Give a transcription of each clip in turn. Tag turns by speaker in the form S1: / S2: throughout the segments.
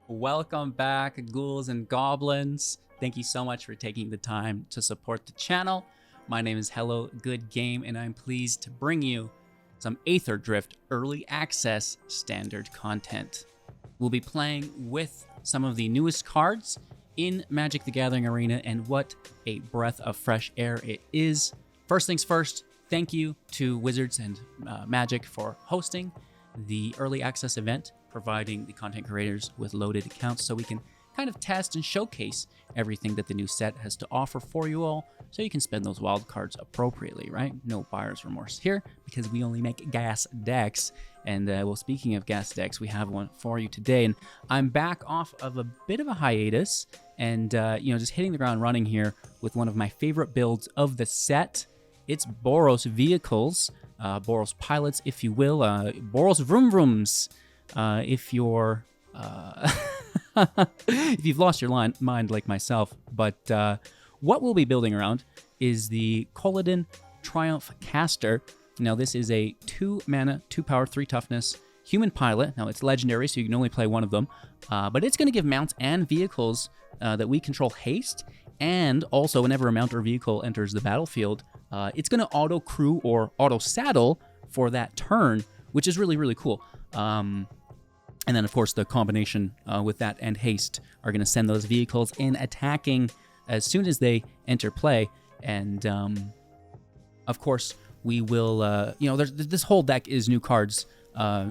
S1: Welcome back, ghouls and goblins. Thank you so much for taking the time to support the channel. My name is Hello Good Game, and I'm pleased to bring you some Aetherdrift Early Access standard content. We'll be playing with some of the newest cards in Magic the Gathering Arena, and what a breath of fresh air it is. First things first, thank you to Wizards and Magic for hosting the Early Access event, providing the content creators with loaded accounts so we can kind of test and showcase everything that the new set has to offer for you all, so you can spend those wild cards appropriately, right? No buyer's remorse here, because we only make gas decks. And well, speaking of gas decks, we have one for you today, and I'm back off of a bit of a hiatus, and just hitting the ground running here with one of my favorite builds of the set. It's Boros Vehicles, Boros Pilots, if you will, Boros Vroom Vrooms, if you're if you've lost your mind like myself. But what we'll be building around is the Kolodin Triumph Caster. Now, this is a 2 mana, 2 power, 3 toughness human pilot. Now, it's legendary, so you can only play one of them, but it's going to give mounts and vehicles that we control haste, and also whenever a mount or vehicle enters the battlefield, it's going to auto crew or auto saddle for that turn, which is really, really cool. And then, of course, the combination with that and haste are going to send those vehicles in attacking as soon as they enter play. And, of course, we will, this whole deck is new cards.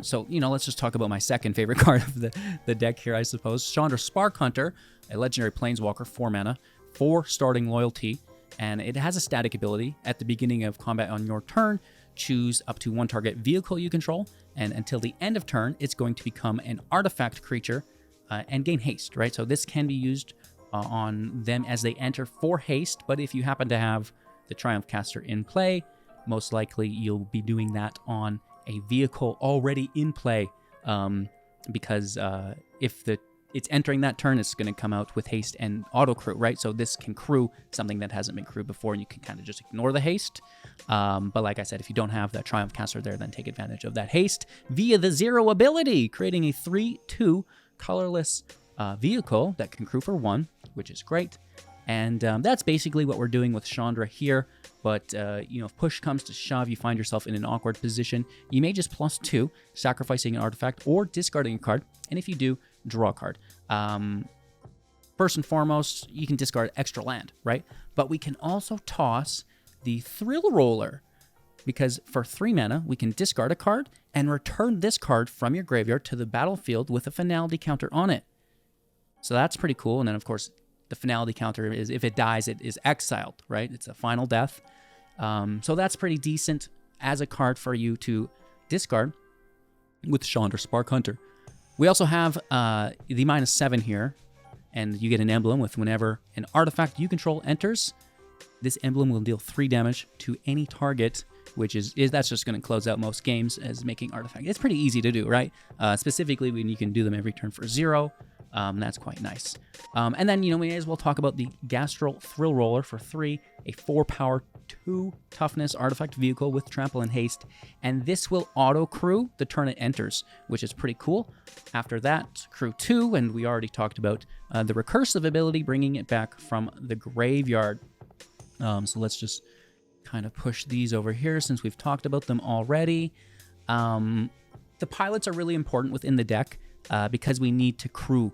S1: So, let's just talk about my second favorite card of the deck here, I suppose. Chandra, Spark Hunter, a legendary planeswalker, 4 mana, 4 starting loyalty. And it has a static ability. At the beginning of combat on your turn, choose up to 1 target vehicle you control, and until the end of turn, it's going to become an artifact creature and gain haste, right? So this can be used on them as they enter for haste, but if you happen to have the Triumph Caster in play, most likely you'll be doing that on a vehicle already in play, because if it's entering that turn, it's going to come out with haste and auto crew, right? So this can crew something that hasn't been crewed before, and you can kind of just ignore the haste. But like I said, if you don't have that Triumph Caster there, then take advantage of that haste via the 0 ability, creating a 3/2 colorless vehicle that can crew for 1, which is great. And that's basically what we're doing with Chandra here. But, if push comes to shove, you find yourself in an awkward position, you may just +2, sacrificing an artifact or discarding a card. And if you do, draw a card. First and foremost, you can discard extra land, right? But we can also toss the Thrillroller, because for 3 mana, we can discard a card and return this card from your graveyard to the battlefield with a finality counter on it. So that's pretty cool. And then, of course, the finality counter is, if it dies, it is exiled, right? It's a final death. So that's pretty decent as a card for you to discard with Chandra, Spark Hunter. We also have the -7 here, and you get an emblem with whenever an artifact you control enters, this emblem will deal 3 damage to any target, which that's just going to close out most games as making artifact. It's pretty easy to do, right? Specifically when you can do them every turn for 0. That's quite nice. And then, we may as well talk about the Gastal Thrillroller for 3, a 4 power, 2 toughness artifact vehicle with trample and haste. And this will auto crew the turn it enters, which is pretty cool. After that, crew 2, and we already talked about the recursive ability, bringing it back from the graveyard. So let's just kind of push these over here since we've talked about them already. The pilots are really important within the deck, because we need to crew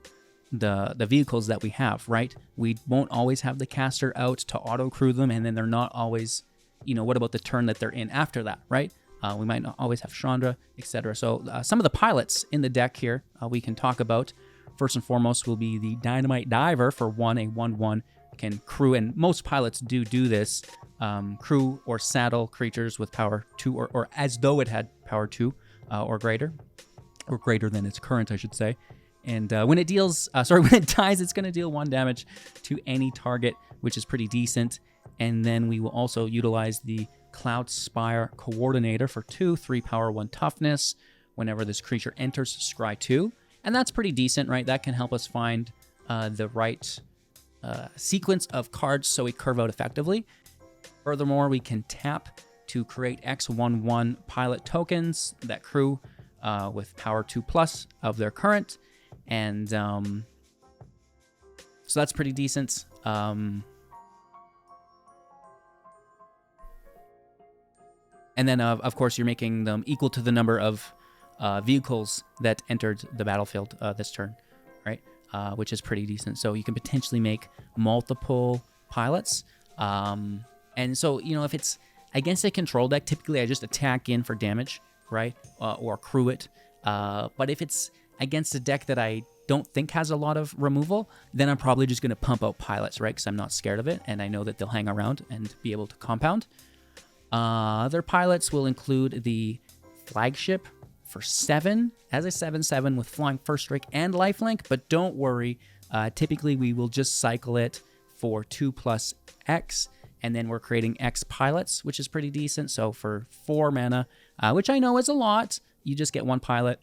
S1: the vehicles that we have, right? We won't always have the caster out to auto crew them, and then they're not always, what about the turn that they're in after that, right? We might not always have Chandra, etc. So some of the pilots in the deck here we can talk about. First and foremost will be the Dynamite Diver for 1, a 1/1, can crew, and most pilots do this, crew or saddle creatures with power 2, or as though it had power 2 or greater. Or greater than its current, I should say. And when it dies, it's going to deal 1 damage to any target, which is pretty decent. And then we will also utilize the Cloudspire Coordinator for 2, 3 power, 1 toughness. Whenever this creature enters, scry 2. And that's pretty decent, right? That can help us find the right sequence of cards so we curve out effectively. Furthermore, we can tap to create X11 pilot tokens that crew with power 2+ of their current. And so that's pretty decent. And then, of course, you're making them equal to the number of vehicles that entered the battlefield this turn, right? Which is pretty decent. So you can potentially make multiple pilots. And so, you know, if it's against a control deck, typically I just attack in for damage, right? Or crew it. But if it's against a deck that I don't think has a lot of removal, then I'm probably just going to pump out pilots, right? Because I'm not scared of it, and I know that they'll hang around and be able to compound. Other pilots will include the Flagship for 7 as a 7/7 with flying first strike and lifelink, but don't worry. Typically, we will just cycle it for 2+ X, and then we're creating X pilots, which is pretty decent. So for 4 mana, which I know is a lot, you just get 1 pilot.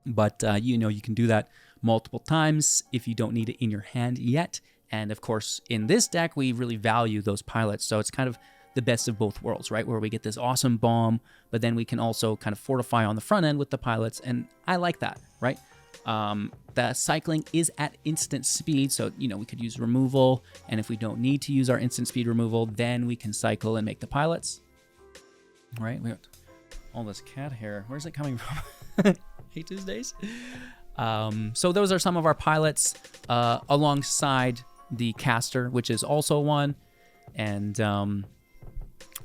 S1: But, you know, you can do that multiple times if you don't need it in your hand yet. And, of course, in this deck, we really value those pilots. So it's kind of the best of both worlds, right? Where we get this awesome bomb, but then we can also kind of fortify on the front end with the pilots. And I like that, right? The cycling is at instant speed. So, you know, we could use removal. And if we don't need to use our instant speed removal, then we can cycle and make the pilots. All right, we got all this cat hair. Where's it coming from? Hate Tuesdays. So those are some of our pilots alongside the caster, which is also one. And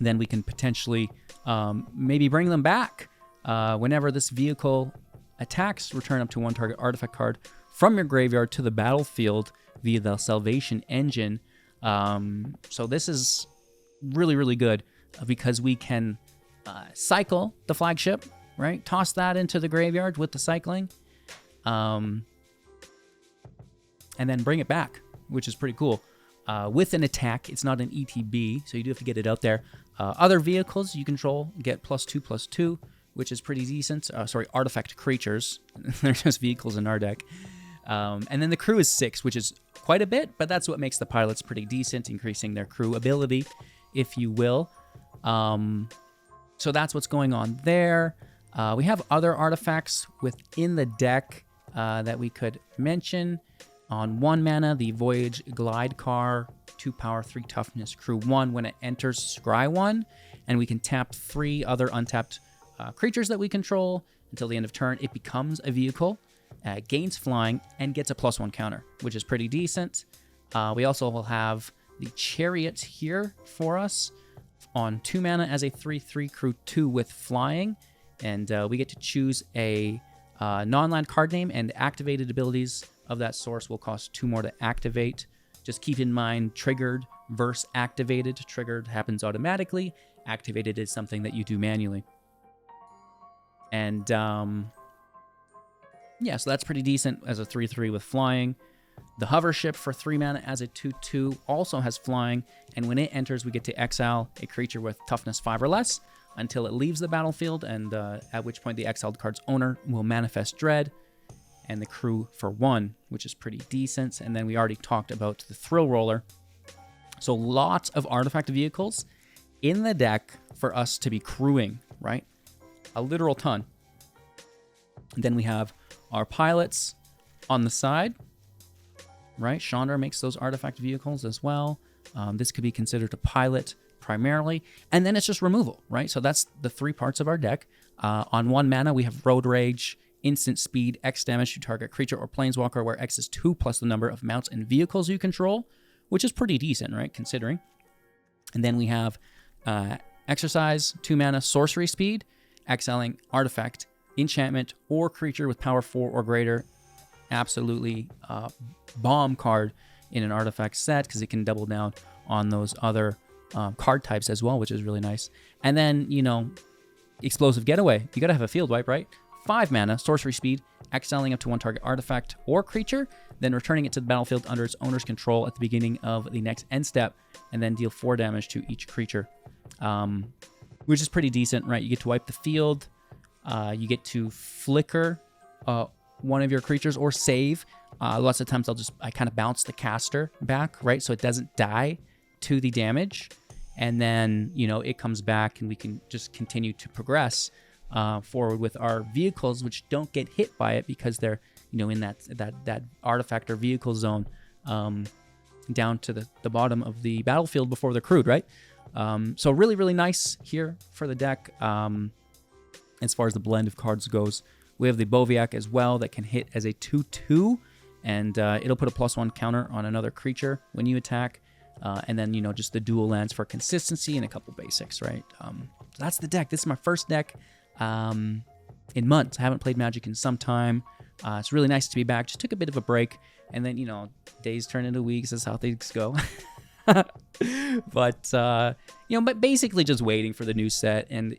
S1: then we can potentially maybe bring them back. Whenever this vehicle attacks, return up to 1 target artifact card from your graveyard to the battlefield via the Salvation Engine. So this is really, really good because we can cycle the Flagship, right? Toss that into the graveyard with the cycling. And then bring it back, which is pretty cool. With an attack, it's not an ETB, so you do have to get it out there. Other vehicles you control get +2/+2, which is pretty decent. Artifact creatures. They're just vehicles in our deck. And then the crew is 6, which is quite a bit, but that's what makes the pilots pretty decent, increasing their crew ability, if you will. So that's what's going on there. We have other artifacts within the deck that we could mention. On 1 mana, the Voyage Glide Car, 2 power, 3 toughness, crew 1. When it enters, scry 1, and we can tap 3 other untapped creatures that we control until the end of turn. It becomes a vehicle, gains flying, and gets a +1 counter, which is pretty decent. We also will have the Chariot here for us on 2 mana as a 3/3 crew 2 with flying, and we get to choose a non-land card name, and activated abilities of that source will cost 2 more to activate. Just keep in mind, triggered versus activated. Triggered happens automatically. Activated is something that you do manually. And yeah, so that's pretty decent as a 3/3 with flying. The Hovership for 3 mana as a 2/2 also has flying, and when it enters, we get to exile a creature with toughness 5 or less until it leaves the battlefield, and at which point the exiled card's owner will manifest Dread. And the crew for 1, which is pretty decent. And then we already talked about the Thrillroller. So lots of artifact vehicles in the deck for us to be crewing, right? A literal ton. And then we have our pilots on the side, right? Chandra makes those artifact vehicles as well. This could be considered a pilot primarily. And then it's just removal, right? So that's the 3 parts of our deck. On 1 mana, we have Road Rage, instant speed, X damage to target creature or planeswalker, where X is 2 plus the number of mounts and vehicles you control, which is pretty decent, right? Considering. And then we have Exorcise, 2 mana, sorcery speed, exiling artifact, enchantment, or creature with power 4 or greater. Absolutely bomb card in an artifact set because it can double down on those other card types as well, which is really nice. And then, you know, Explosive Getaway. You got to have a field wipe, right? 5 mana, sorcery speed, exiling up to 1 target artifact or creature, then returning it to the battlefield under its owner's control at the beginning of the next end step, and then deal 4 damage to each creature, which is pretty decent, right? You get to wipe the field, you get to flicker one of your creatures or save. Lots of times I kind of bounce the caster back, right? So it doesn't die to the damage, and then, you know, it comes back and we can just continue to progress forward with our vehicles, which don't get hit by it because they're in that artifact or vehicle zone, down to the bottom of the battlefield before they're crewed, right? So really, really nice here for the deck. As far as the blend of cards goes, we have the Boviak as well that can hit as a 2/2, and it'll put a +1 counter on another creature when you attack. And then, just the dual lands for consistency and a couple basics, right? That's the deck. This is my first deck in months. I haven't played Magic in some time. It's really nice to be back. Just took a bit of a break, and then, days turn into weeks. That's how things go. But basically just waiting for the new set, and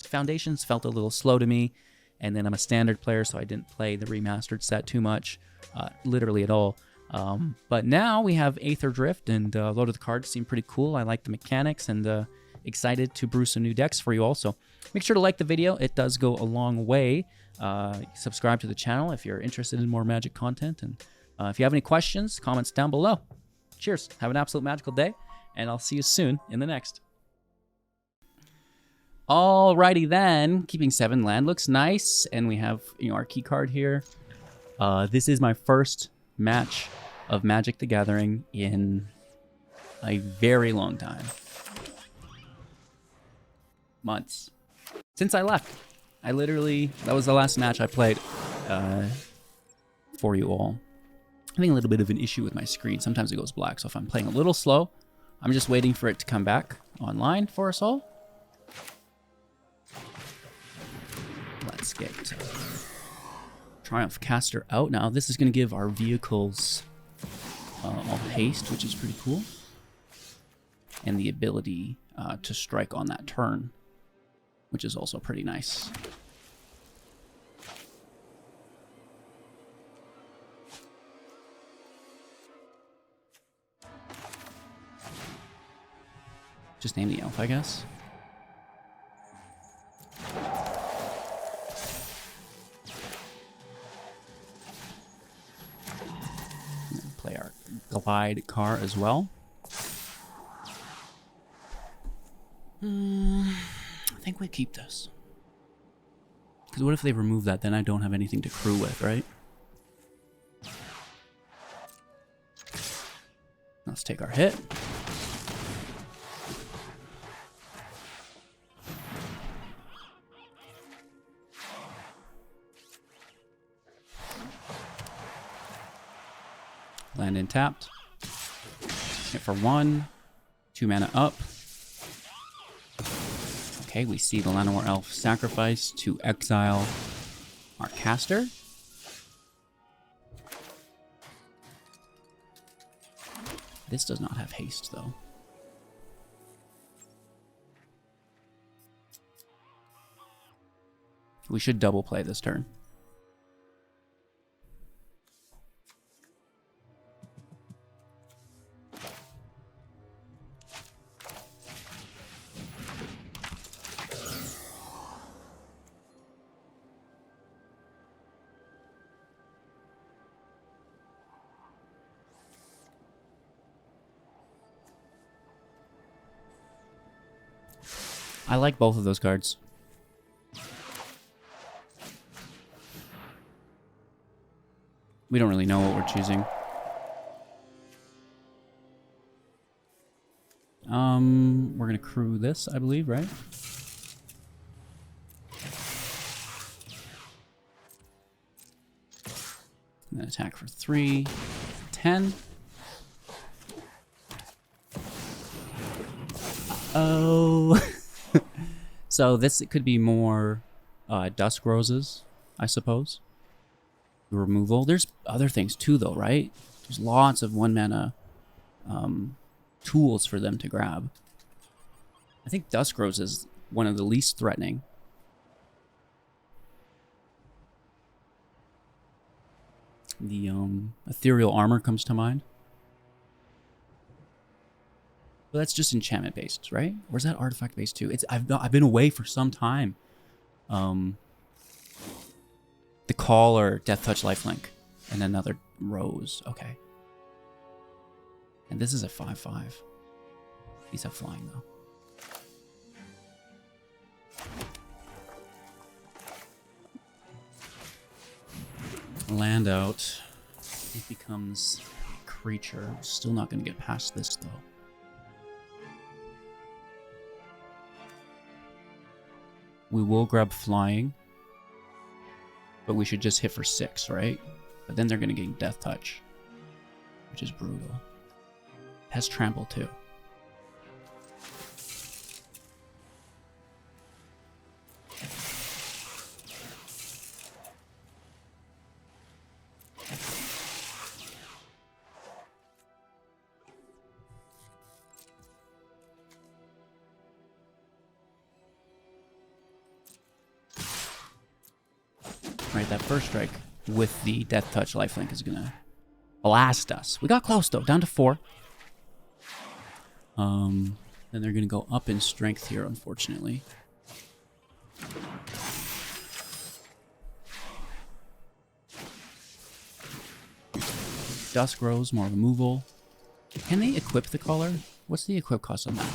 S1: Foundations felt a little slow to me, and then I'm a standard player, so I didn't play the remastered set too much, literally at all. But now we have Aetherdrift, and a lot of the cards seem pretty cool. I like the mechanics, and excited to brew some new decks for you also. Make sure to like the video. It does go a long way. Subscribe to the channel if you're interested in more Magic content, and if you have any questions, comments down below. Cheers. Have an absolute magical day, and I'll see you soon in the next. Alrighty then, keeping 7 land looks nice, and we have our key card here. This is my first match of Magic the Gathering in a very long time. Months. Since I left. That was the last match I played for you all. I'm having a little bit of an issue with my screen. Sometimes it goes black, so if I'm playing a little slow, I'm just waiting for it to come back online for us all. Let's get Triumph Caster out now. This is going to give our vehicles all haste, which is pretty cool. And the ability to strike on that turn, which is also pretty nice. Just name the elf, I guess. Play our glide car as well. I think we keep this. Because what if they remove that? Then I don't have anything to crew with, right? Let's take our hit. Land in tapped. Hit for 1. 2 mana up. Okay, we see the Llanowar Elf sacrifice to exile our caster. This does not have haste, though. We should double play this turn. I like both of those cards. We don't really know what we're choosing. We're gonna crew this, I believe, right? And then attack for 3, 10. Oh. So this could be more Dusk Roses, I suppose. Removal. There's other things too, though, right? There's lots of 1 mana tools for them to grab. I think Dusk Rose is one of the least threatening. The Ethereal Armor comes to mind. But that's just enchantment based, right? Or is that artifact based too? I've been away for some time. The Call or Death Touch Lifelink, and another Rose. Okay. And this is a 5/5. These have flying though. land out. It becomes a creature. Still not going to get past this, though. We will grab flying. But we should just hit for 6, right? But then they're going to gain Death Touch, which is brutal. It has Trample, too. Right, that first strike with the Death Touch lifelink is gonna blast us. We got close though, down to 4. Then they're gonna go up in strength here, unfortunately. Dusk Rose, more removal. Can they equip the color? What's the equip cost on that?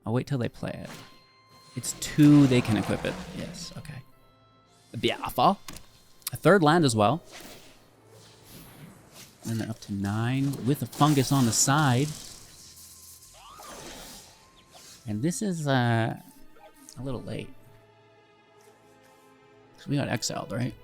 S1: I'll wait till they play it. It's 2, they can equip it. Yes, okay. Beautiful. A 3rd land as well. And they're up to 9 with a fungus on the side. And this is a little late. So we got exiled, right?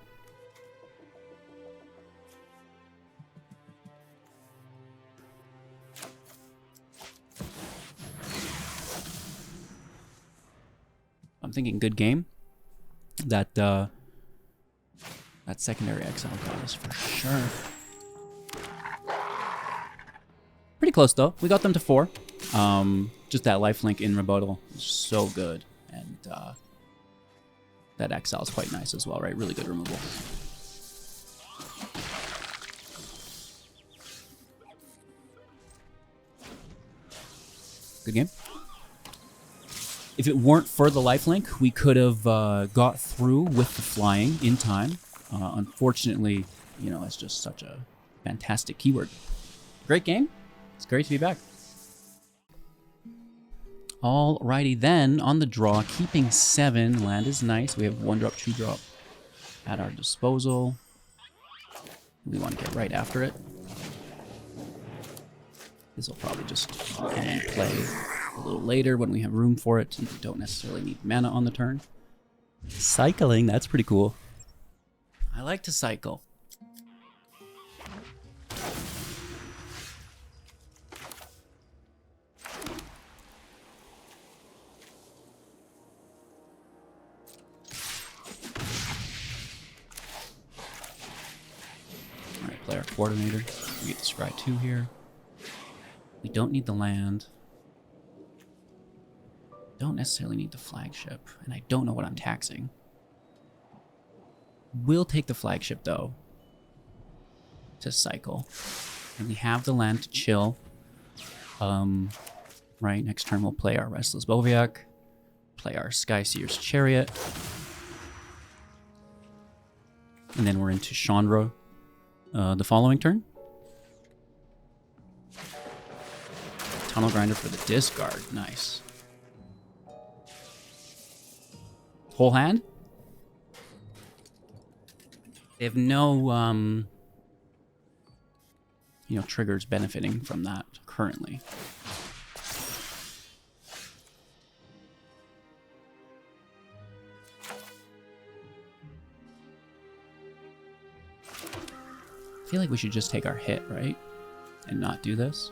S1: I'm thinking good game. That secondary exile got us for sure. Pretty close though. We got them to 4. Just that lifelink in rebuttal is so good, and that exile is quite nice as well, right? Really good removal. Good game. If it weren't for the lifelink, we could have got through with the flying in time. Unfortunately, you know, it's just such a fantastic keyword. Great game. It's great to be back. Alrighty then, on the draw, keeping 7. Land is nice. We have 1-drop, 2-drop at our disposal. We want to get right after it. This will probably just play a little later when we have room for it, and we don't necessarily need mana on the turn. Cycling, that's pretty cool. I like to cycle. Alright, play our Coordinator. We get the Scry 2 here. We don't need the land. Don't necessarily need the Flagship, and I don't know what I'm taxing. We'll take the Flagship, though, to cycle. And we have the land to chill. Right, next turn we'll play our Restless Boviak, play our Skyseer's Chariot, and then we're into Chandra the following turn. Tunnel Grinder for the discard, nice. Whole hand? They have no, you know, triggers benefiting from that currently. I feel like we should just take our hit, right? And not do this.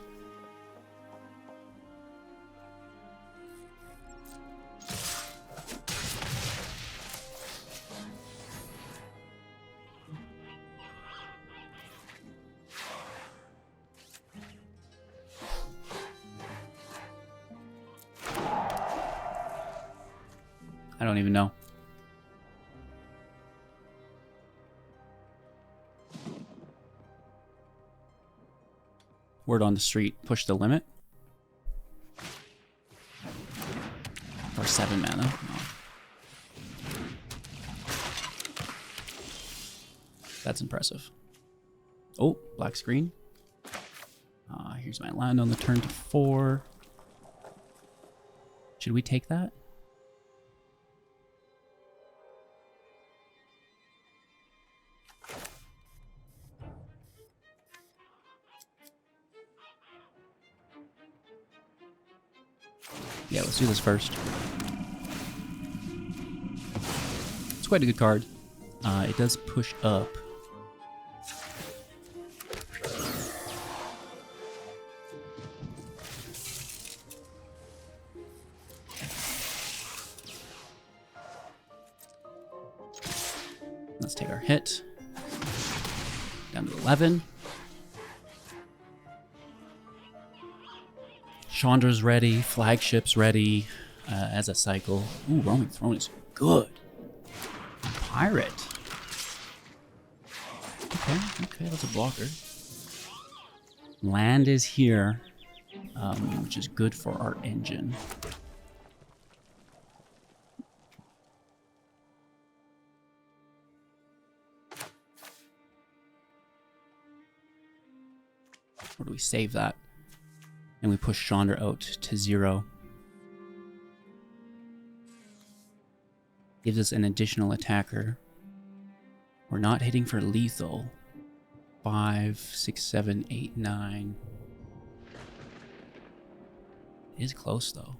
S1: I don't even know. Word on the street, push the limit. Or 7 mana. No. That's impressive. Oh, black screen. Here's my land on the turn to 4. Should we take that? Yeah, let's do this first. It's quite a good card. It does push up. Let's take our hit. Down to 11. Chandra's ready. Flagship's ready as a cycle. Ooh, Roaming Throne is good. Pirate. Okay, that's a blocker. Land is here, which is good for our engine. Or do we save that? And we push Chandra out to 0. Gives us an additional attacker. We're not hitting for lethal. 5, 6, 7, 8, 9. It is close though.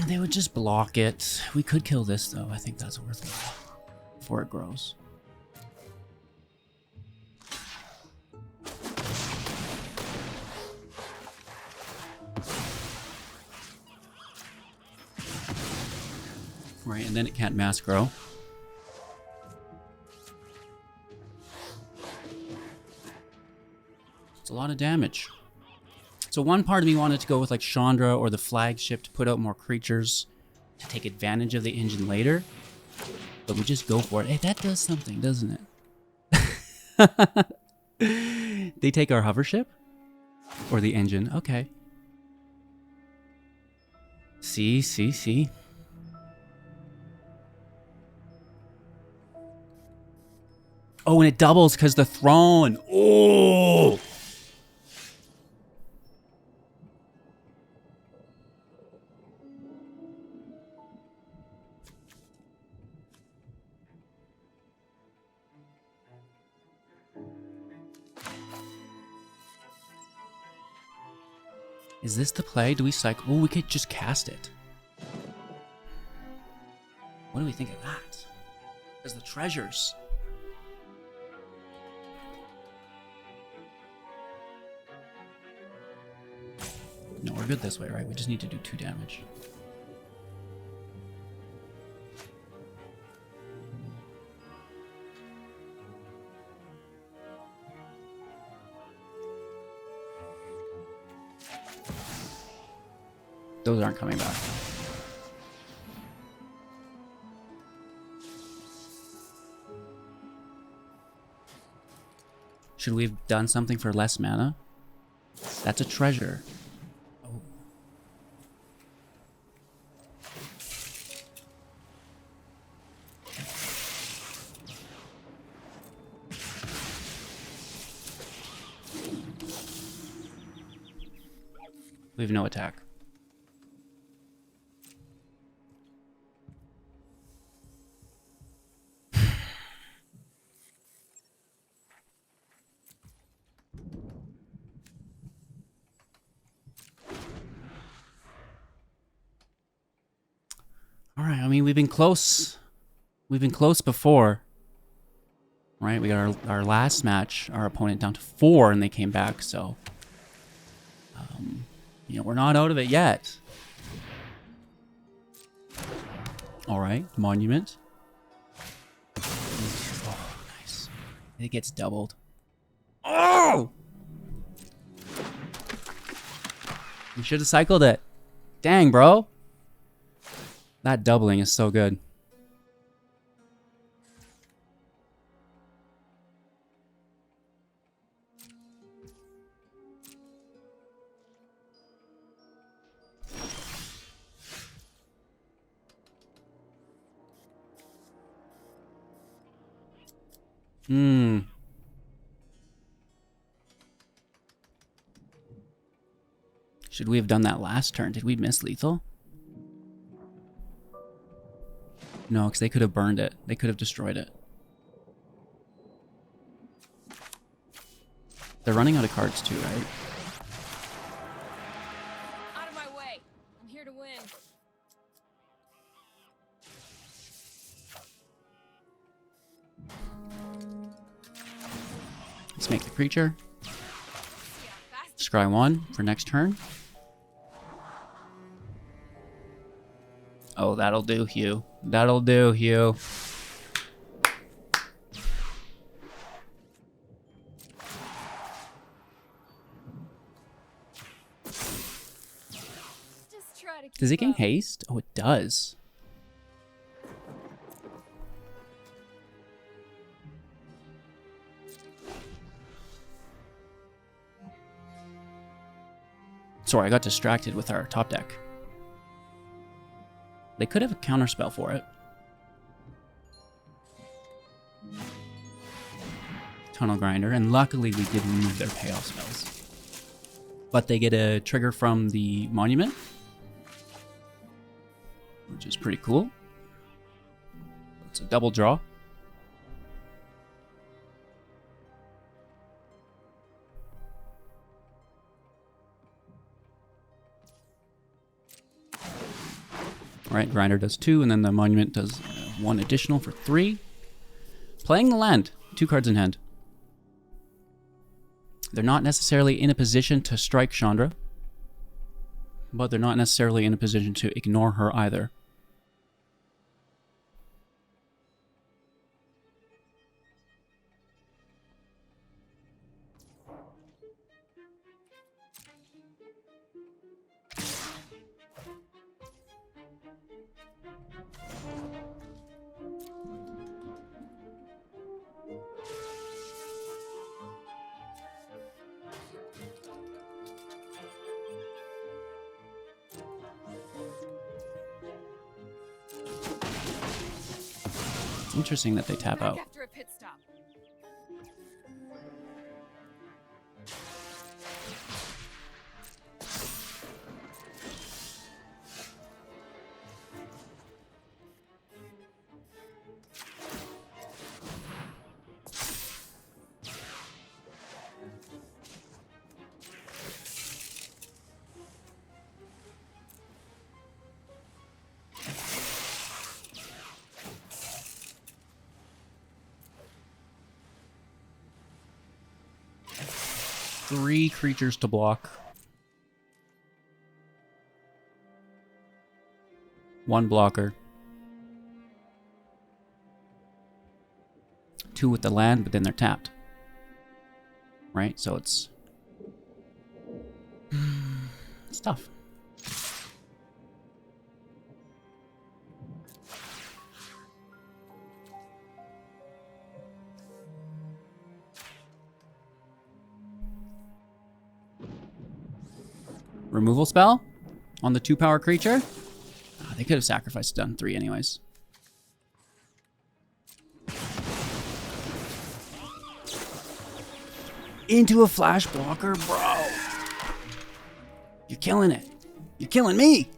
S1: They would just block it. We could kill this though. I think that's worthwhile before it grows. Right, and then it can't mass grow. It's a lot of damage. So one part of me wanted to go with like Chandra or the Flagship to put out more creatures to take advantage of the engine later. But we just go for it. Hey, that does something, doesn't it? They take our Hovership? Or the engine. Okay. See. Oh, and it doubles because the throne. Oh! Is this the play? Do we cycle? Oh, we could just cast it. What do we think of that? There's the treasures. No, we're good this way, right? We just need to do 2 damage. Those aren't coming back. Should we have done something for less mana? That's a treasure. Oh. We have no attack. All right, I mean, we've been close. We've been close before. Right, we got our last match, our opponent down to 4, and they came back, so... you know, we're not out of it yet. All right, Monument. Oh, nice. It gets doubled. Oh! You should have cycled it. Dang, bro. That doubling is so good. Hmm. Should we have done that last turn? Did we miss lethal? No, because they could have burned it. They could have destroyed it. They're running out of cards too, right?
S2: Out of my way. I'm here to win.
S1: Let's make the creature. Scry 1 for next turn. Oh, that'll do, Hugh. That'll do, Hugh.
S2: Just try to keep
S1: Does it gain
S2: up.
S1: haste? Oh, it does. Sorry, I got distracted with our top deck. They could have a counterspell for it. Tunnel Grinder, and luckily we did remove their payoff spells. But they get a trigger from the monument, which is pretty cool. It's a double draw. Alright, Grinder does 2, and then the Monument does 1 additional for 3. Playing the land, 2 cards in hand. They're not necessarily in a position to strike Chandra, but they're not necessarily in a position to ignore her either. It's interesting that they tap
S2: Back
S1: out.
S2: after a pit stop.
S1: Three creatures to block. 1 blocker. 2 with the land, but then they're tapped. Right? So it's tough. Removal spell on the 2-power creature. They could have sacrificed done 3 anyways. Into a flash blocker, bro. You're killing it. You're killing me.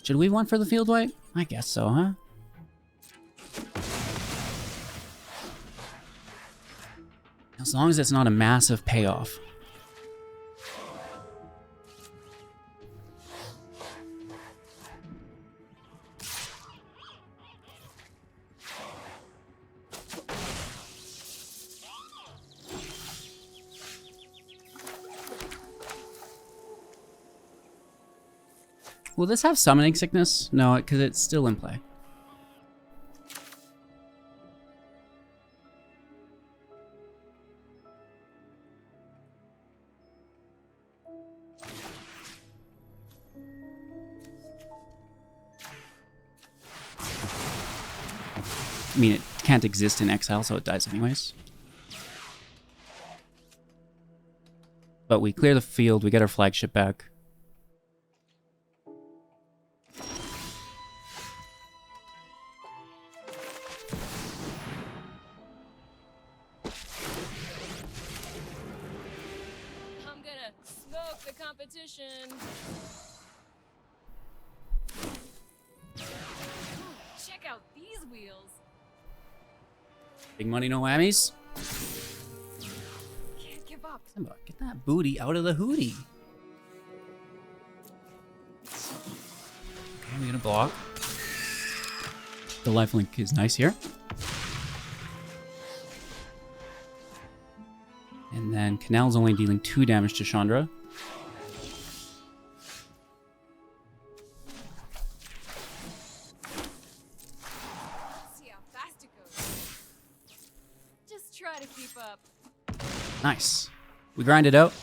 S1: Should we want for the field wipe? I guess so, huh? As long as it's not a massive payoff. Will this have summoning sickness? No, because it's still in play. I mean, it can't exist in exile, so it dies anyways. But we clear the field, we get our flagship back.
S2: competition. Check out these wheels.
S1: Big money, no whammies.
S2: Can't give up.
S1: Simba, get that booty out of the hootie. Okay, we're gonna block. The lifelink is nice here. And then Canal's only dealing 2 damage to Chandra.
S2: See how fast it goes. Just try to keep up.
S1: Nice. We grind it out.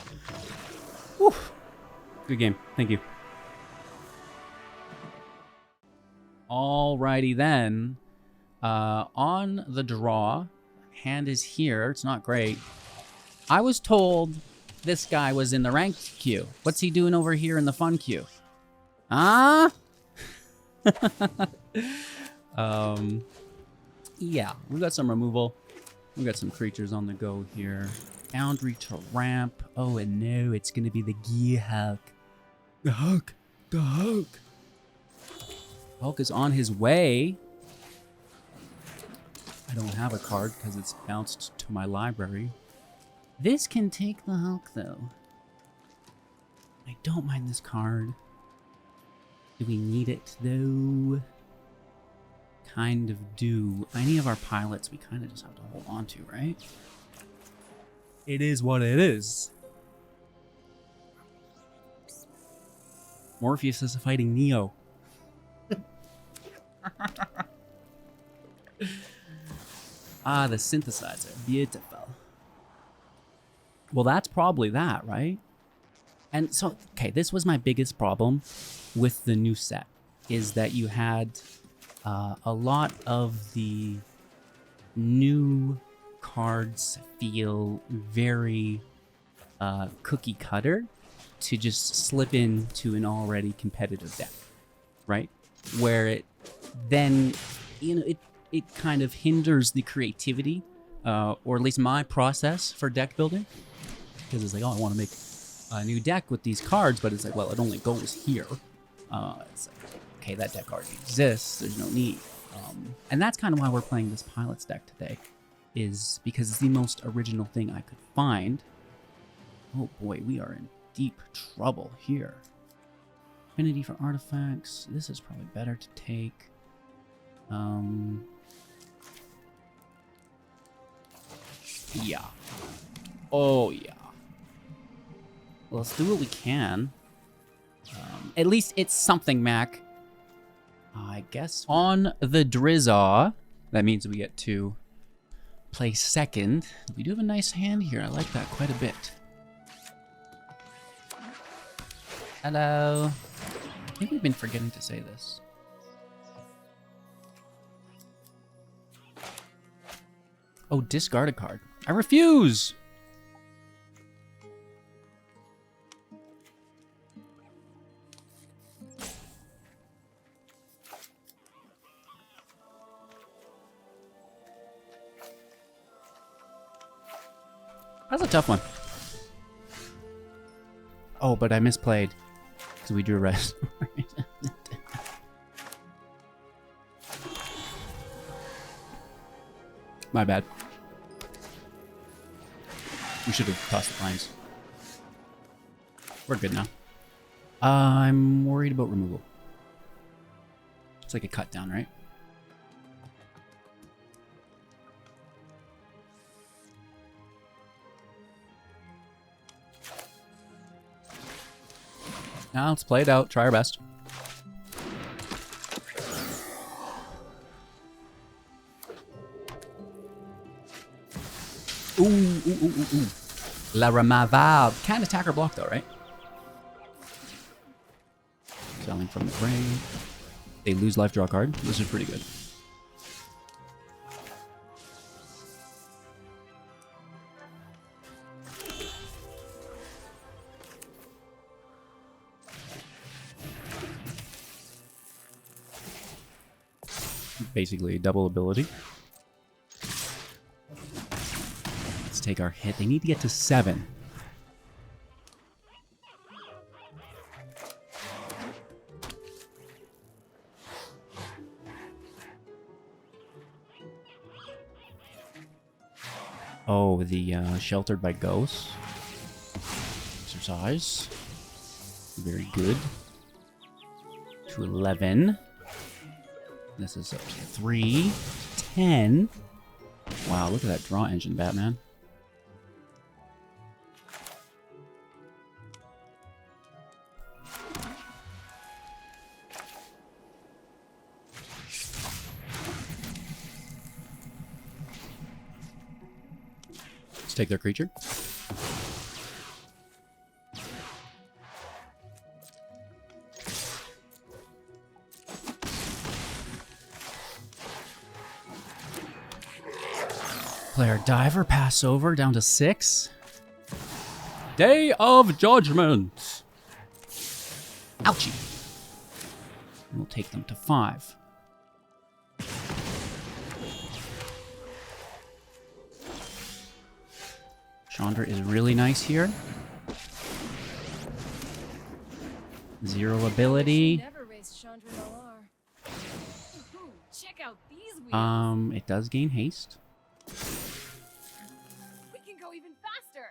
S1: Whew. Good game. Thank you. Alrighty then. On the draw, hand is here. It's not great. I was told this guy was in the ranked queue. What's he doing over here in the fun queue? Huh? Yeah, we got some removal. We got some creatures on the go here. Boundary to ramp. Oh, and no, it's gonna be the Gear Hulk. The Hulk. The Hulk. Hulk is on his way. I don't have a card because it's bounced to my library. This can take the Hulk, though. I don't mind this card. Do we need it, though? Kind of do. Any of our pilots we kind of just have to hold on to, right? It is what it is. Morpheus is fighting Neo. Ah, the synthesizer. Beautiful. Well, that's probably that, right? And so, okay, this was my biggest problem with the new set, is that you had a lot of the new cards feel very cookie cutter to just slip into an already competitive deck, right? Where it then, you know, it kind of hinders the creativity, or at least my process for deck building. Because it's like, oh, I want to make a new deck with these cards, but it's like, well, it only goes here. It's like, okay, that deck already exists. There's no need. And that's kind of why we're playing this Pilots deck today, is because it's the most original thing I could find. Oh boy, we are in deep trouble here. Affinity for artifacts. This is probably better to take. Yeah. Oh, yeah. Well, let's do what we can. At least it's something, Mac. I guess on the Drizzaw, that means we get to play second. We do have a nice hand here. I like that quite a bit. Hello. I think we've been forgetting to say this. Oh, discard a card. I refuse! That's a tough one. Oh, but I misplayed. Because we drew red. My bad. We should have tossed the lines. We're good now. I'm worried about removal. It's like a cut down, right? Now let's play it out. Try our best. Ooh, ooh, ooh, ooh, ooh. La Ramaval. Can't attack or block though, right? Selling from the grave. They lose life, draw a card. This is pretty good. Basically double ability. Let's take our hit. They need to get to 7. Oh, the Sheltered by Ghosts. Exorcise. Very good. To 11. This is up to 3. 10. Wow, look at that draw engine, Batman. Let's take their creature. Player Diver, pass over, down to 6. Day of Judgment. Ouchie. We'll take them to 5. Chandra is really nice here. 0 ability.
S2: Never raced Chandra Valor. Ooh, check out these wheels.
S1: It does gain haste.
S2: We can go even faster.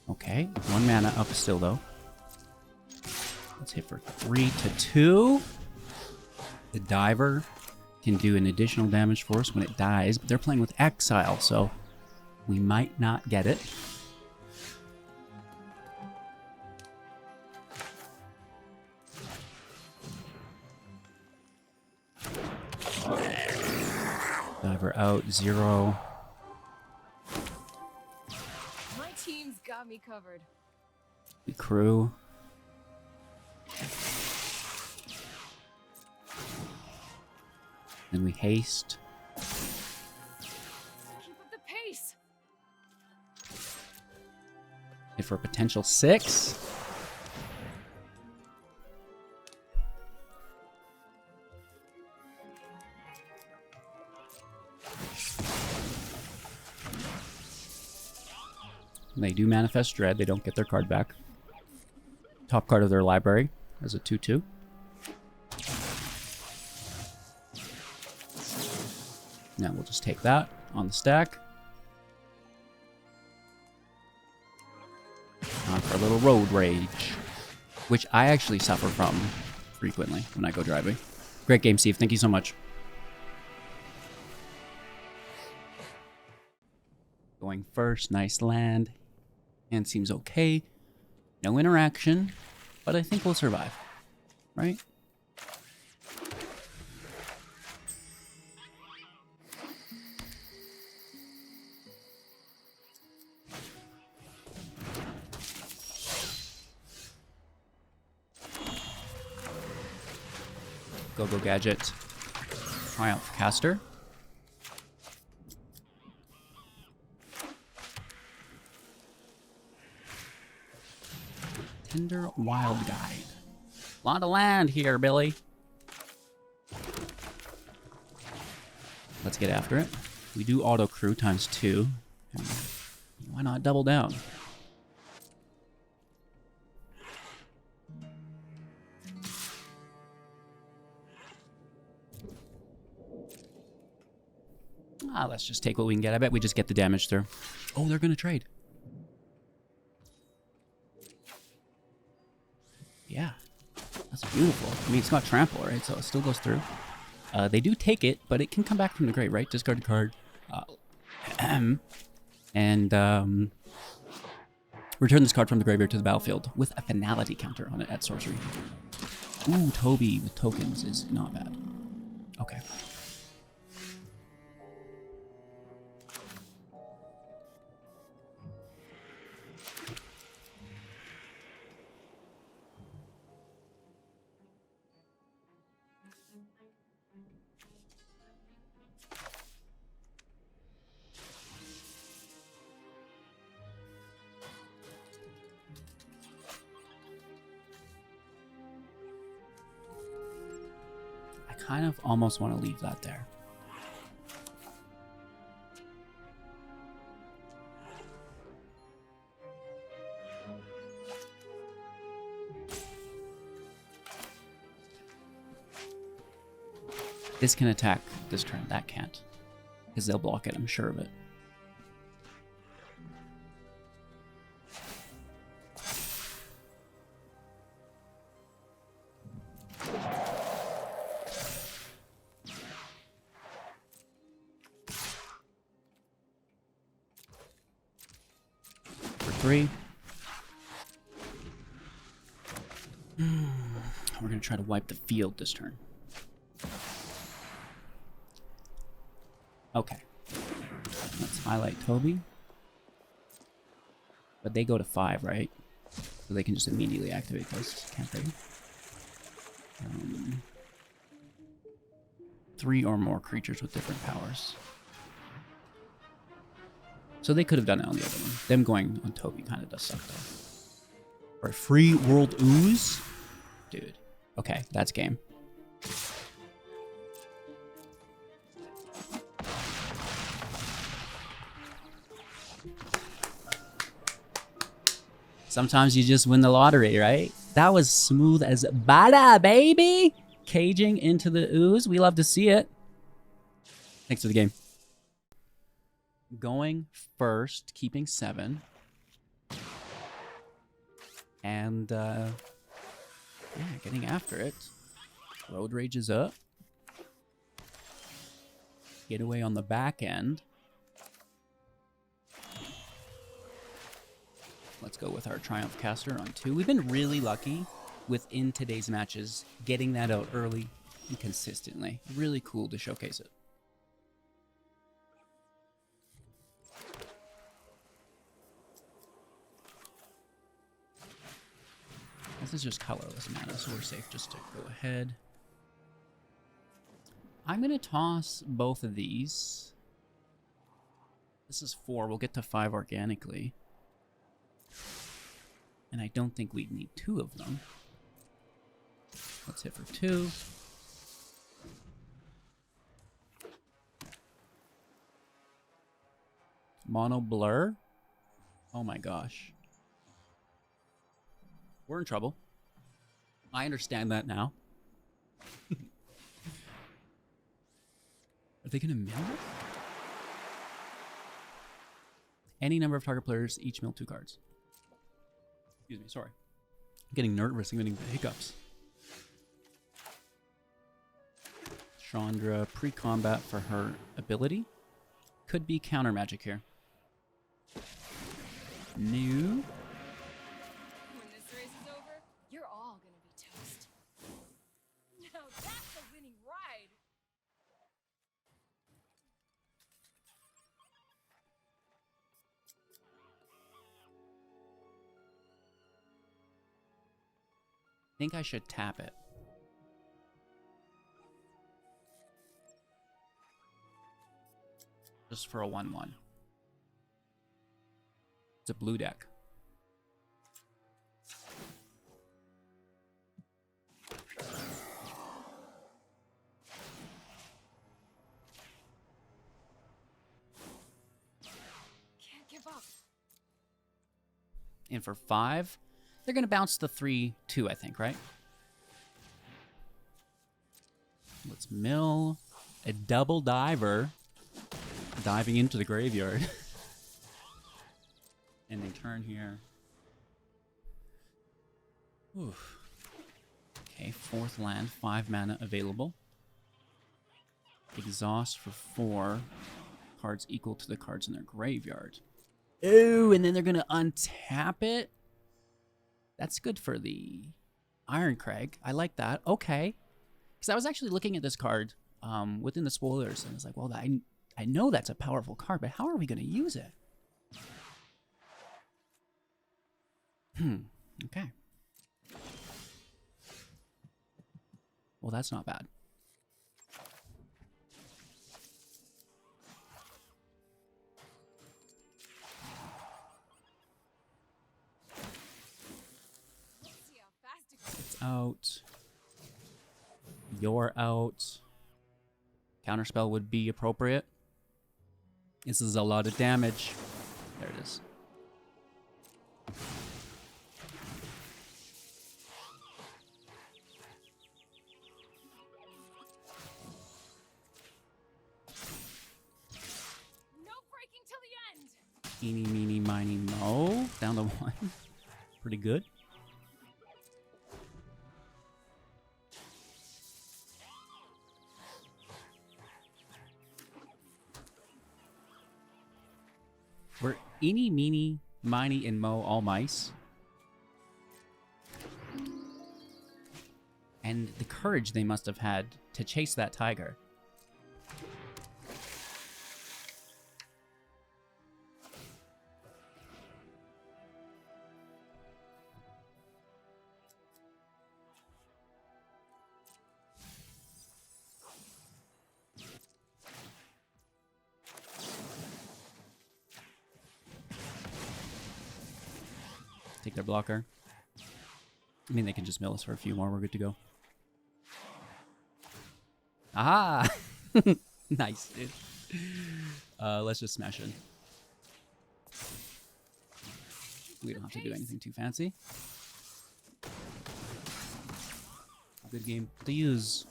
S1: Okay, 1 mana up still though. Let's hit for 3 to 2. The Diver can do an additional damage for us when it dies, but they're playing with Exile, so we might not get it. Diver out, 0.
S2: My team's got me covered.
S1: The crew. Then we haste.
S2: Keep up the pace.
S1: Hit for a potential 6. They do manifest Dread. They don't get their card back. Top card of their library as a 2/2. Now we'll just take that on the stack. On for a little road rage, which I actually suffer from frequently when I go driving. Great game, Steve. Thank you so much. Going first, nice land. Hand seems okay. No interaction, but I think we'll survive, right? Go Gadget. Triumph Caster. Tender Wild Guide. Lot of land here, Billy. Let's get after it. We do auto crew ×2. Why not double down? Let's just take what we can get. I bet we just get the damage through. Oh, they're going to trade. Yeah. That's beautiful. I mean, it's got trample, right? So it still goes through. They do take it, but it can come back from the grave, right? Discard a card. And return this card from the graveyard to the battlefield with a finality counter on it at sorcery. Ooh, Toby with tokens is not bad. Okay. Kind of almost want to leave that there. This can attack this turn. That can't. Because they'll block it, I'm sure of it. For 3. We're going to try to wipe the field this turn. Okay. Let's highlight Toby. But they go to 5, right? So they can just immediately activate those, can't they? 3 or more creatures with different powers. So they could have done it on the other one. Them going on Toby kind of does suck, though. For a free World Ooze? Dude. Okay, that's game. Sometimes you just win the lottery, right? That was smooth as butter, baby! Caging into the ooze. We love to see it. Thanks for the game. Going first, keeping 7. And, yeah, getting after it. Road Rage is up. Getaway on the back end. Let's go with our Triumph Caster on 2. We've been really lucky within today's matches getting that out early and consistently. Really cool to showcase it. This is just colorless mana, so we're safe just to go ahead. I'm going to toss both of these. This is 4. We'll get to 5 organically. And I don't think we need 2 of them. Let's hit for 2. Mono Blur? Oh my gosh. We're in trouble. I understand that now. Are they gonna mill it? Any number of target players each mill 2 cards. Excuse me, sorry. I'm getting nervous. I'm getting hiccups. Chandra pre-combat for her ability. Could be counter magic here. New.
S2: When this race is over, you're all gonna be toast. Now that's a winning ride.
S1: I think I should tap it. Just for a 1/1. It's a blue deck.
S2: Can't give up.
S1: And for 5, they're going to bounce the 3/2, I think, right? Let's mill a double diver. Diving into the graveyard. And they turn here. Oof. Okay, 4th land, 5 mana available. Exhaust for 4. Cards equal to the cards in their graveyard. Ooh, and then they're gonna untap it. That's good for the Iron Crag. I like that. Okay. Because I was actually looking at this card within the spoilers, and I was like, well, I know that's a powerful card, but how are we going to use it? Okay. Well, that's not bad.
S2: Let's see how fast it goes.
S1: It's out. You're out. Counterspell would be appropriate. This is a lot of damage. There it is. Eeny, meeny, miny, mo. Down to 1. Pretty good. We're eeny, meeny, miny, and mo all mice. And the courage they must have had to chase that tiger. Take their blocker. I mean, they can just mill us for a few more. We're good to go. Aha! Nice, dude. Let's just smash in. We don't have to do anything too fancy. Good game to use.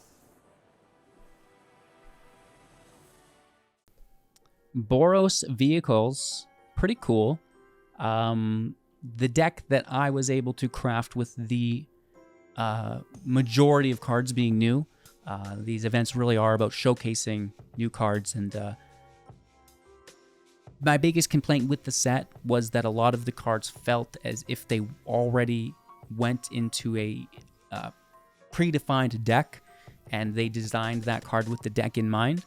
S1: Boros Vehicles. Pretty cool. The deck that I was able to craft with the majority of cards being new. These events really are about showcasing new cards, and my biggest complaint with the set was that a lot of the cards felt as if they already went into a predefined deck, and they designed that card with the deck in mind,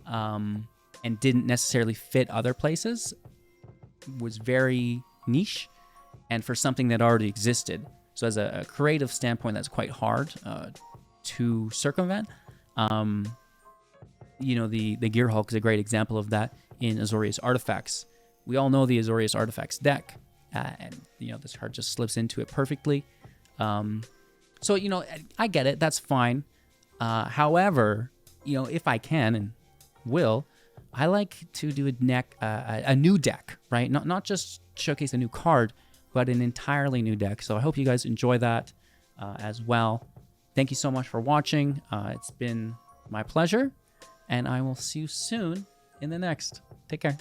S1: and didn't necessarily fit other places. Was very niche, and for something that already existed. So as a creative standpoint, that's quite hard to circumvent. You know, the Gear Hulk is a great example of that in Azorius Artifacts. We all know the Azorius Artifacts deck, and, you know, this card just slips into it perfectly. So, you know, I get it. That's fine. However, you know, if I can and will, I like to do a new deck, right? Not just showcase a new card, but an entirely new deck. So I hope you guys enjoy that as well. Thank you so much for watching. It's been my pleasure, and I will see you soon in the next. Take care.